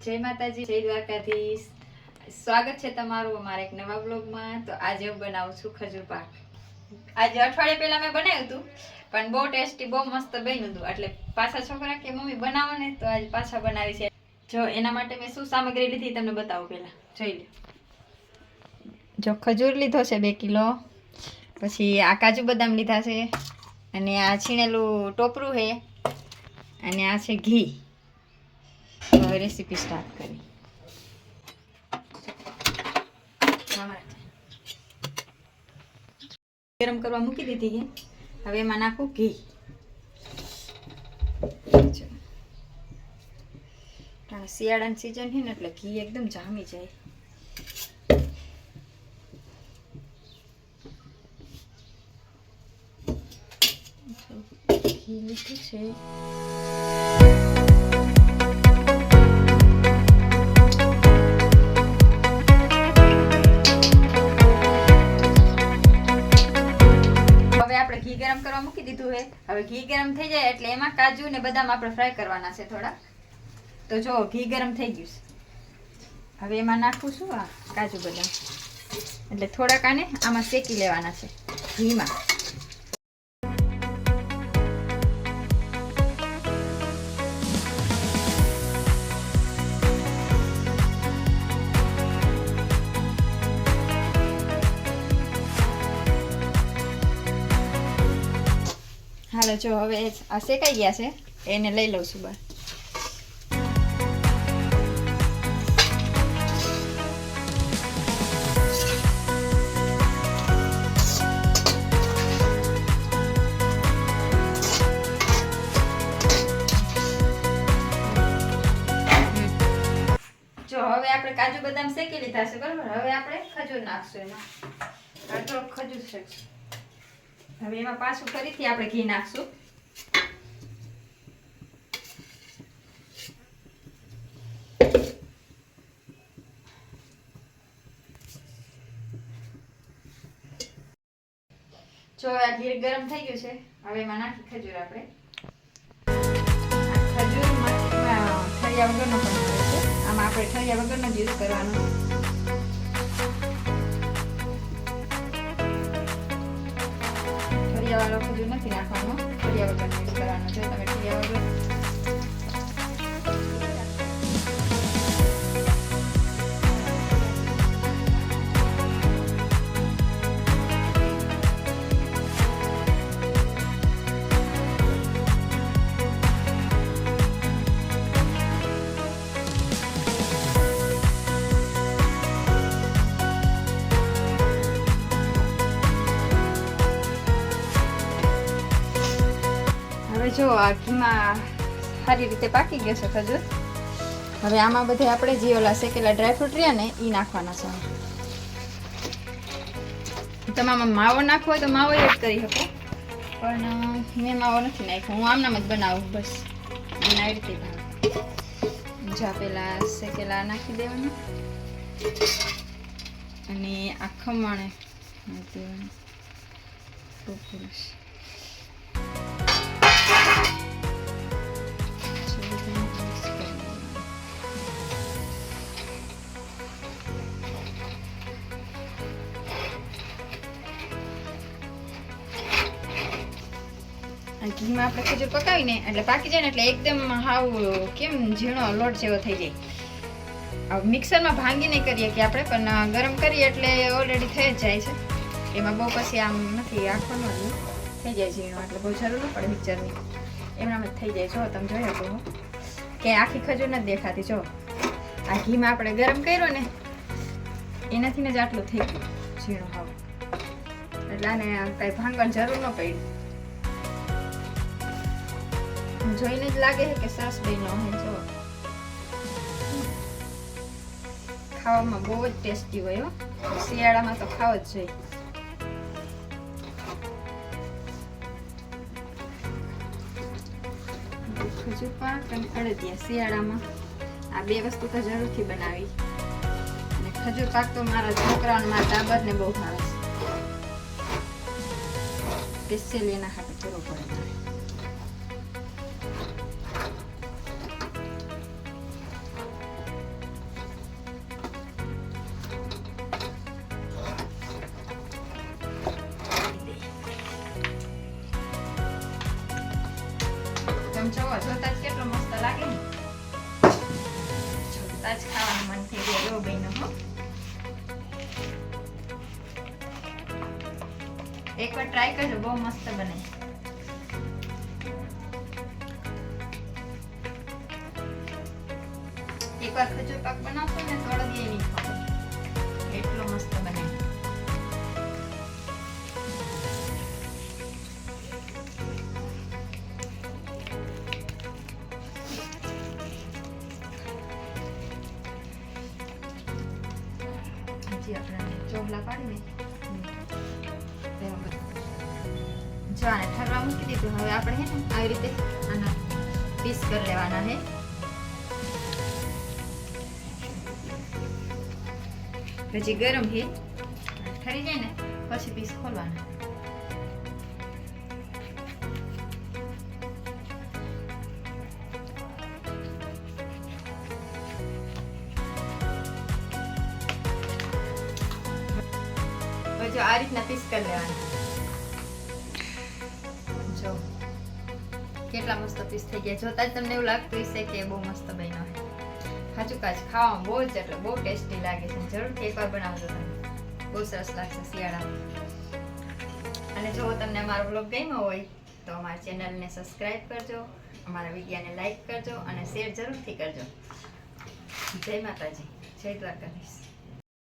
જય માતાજી, જય દ્વારકાધીશ. સ્વાગત છે તમારું અમારા એક નવા બ્લોગમાં. તો આજે હું બનાવું છું ખજૂર પાક. આજે અઠવાડિયા પહેલા મેં બનાવ્યું હતું, પણ બહુ ટેસ્ટી, બહુ મસ્ત બન્યું હતું. એટલે પાછા છોકરા કે મમ્મી બનાવો ને, તો આજે પાછા બનાવી છે. જો એના માટે મેં શું સામગ્રી લીધી તમને બતાવું. પહેલા જોઈ લો. જો ખજૂર લીધો છે 2 કિલો, પછી આ કાજુ બદામ લીધા છે, અને આ છીણેલું ટોપરું છે, અને આ છે ઘી. હવે રેસીપી સ્ટાર્ટ કરી. ગરમ કરવા મૂકી દીધી છે. હવે એમાં નાખું ઘી. શિયાળાની સિઝન છે ને, એટલે ઘી એકદમ જામી જાય. ઘી લીધું છે. ઘી ગરમ કરવા મૂકી દીધું છે. હવે ઘી ગરમ થઈ જાય એટલે એમાં કાજુ ને બદામ આપણે ફ્રાય કરવાના છે થોડા. તો જો ઘી ગરમ થઈ ગયું છે. હવે એમાં નાખું છું આ કાજુ બદામ. એટલે થોડાક આને આમાં શેકી લેવાના છે ઘીમાં. હાલો, જો હવે આ શેકાઈ ગયા છે, એને લઈ લઉં છું બહાર. જો હવે આપણે કાજુ બદામ શેકી લીધા છે, બરાબર. હવે આપણે ખજૂર નાખશું એમાં. થોડોક ખજૂર શેકશું. હવે એમાં પાછું ફરીથી આપણે ઘી નાખશું. જો આ ઘી ગરમ થઈ ગયું છે. હવે એમાં નાખી ખજૂર આપણે. ખજૂર ઠરિયા વગરનો પણ મળે છે. આમાં આપણે ઠરિયા વગરનો જ યુઝ કરવાનો. વાળો ખજૂર નથી નાખવાનો, ઠરિયા વગર યુઝ કરવાનો છે. તમે ઠરિયા વગર જો આ ઘીમાં સારી રીતે પાકી ગયો છે ખજૂર. હવે આમાં બધે આપણે જે ઓલા શેકેલા ડ્રાયફ્રૂટ રહ્યા ને એ નાખવાના છે. તમારે માવો નાખવો હોય તો માવો એડ કરી શકો, પણ મેં માવો નથી નાખ્યો. હું આમનામ જ બનાવું બસ. એને આવી રીતે ભાવે. જો પેલા શેકેલા નાખી દેવાનું, અને આ ખમણે નાખી દેવાનું. ઘીમાં આપણે ખજૂર પકાવીને એટલે પાકી જાય ને, એટલે એકદમ હાવ કેમ ઝીણો લોટ જેવો થઈ જાય. મિક્સરમાં ભાંગી નહીં કરીએ કે આપણે, પણ ગરમ કરીએ એટલે ઓલરેડી થઈ જ જાય છે. એમાં બહુ પછી આમ નથી રાખવાનું, થઈ જાય ઝીણો. એટલે બહુ જરૂર ન પડે મિક્સરની, એમનામ જ થઈ જાય. જો તમે જોઈ શકો કે આખી ખજૂર નથી દેખાતી. જો આ ઘીમાં આપણે ગરમ કર્યો ને, એનાથી જ આટલું થઈ ગયું ઝીણો હાવ. એટલે આને કાંઈ ભાંગવાની જરૂર ન પડી. જોઈને જ લાગે છે કે સરસ બન્યો છે. જો ખાવામાં બહુ જ ટેસ્ટી હોય. શિયાળામાં તો ખાવ જ જોઈએ. ખજૂર પાક અને અડદિયા શિયાળામાં આ 2 વસ્તુ તો જરૂરથી બનાવી. અને ખજૂર પાક તો મારા છોકરાઓને, મારા ટાબરને બહુ ભાવે છે. સ્પેશિયલ એના હાથે કરવો પડે. જ ખાવાનું મન થઈ ગયું એવો બન્યો હો. એકવાર ટ્રાય કરજો, બહુ મસ્ત બને. એકવાર ખજૂર પાક બનાવશો ને તો અડદિયે નહીં ખાવ, એટલો મસ્ત બને. હજી આપણે ચોગલા પાડીને જો આને ઠરવા મૂકી દીધું. હવે આપણે હે ને આવી રીતે આના પીસ કરી લેવાના હે. હજી ગરમ હે, ઠરી જાય ને પછી પીસ ખોલવાના. જો આ રીતના પીસ કરી લેવાના. જો કેટલા મસ્ત પીસ થઈ ગયા. જોતા જ તમને એવું લાગતું હશે કે બહુ મસ્ત બન્યો છે. ખાચું કાચ ખાવામાં બહુ જ એટલે બહુ ટેસ્ટી લાગે છે. જરૂરથી એકવાર બનાવજો તમે, બહુ સરસ લાગશે શિયાળામાં. અને જો તમને અમારો બ્લોગ ગમ્યો હોય તો અમારી ચેનલને સબસ્ક્રાઇબ કરજો, અમારા વિડીયોને લાઈક કરજો અને શેર જરૂરથી કરજો. જય માતાજી, જય દ્વારકાધીશ.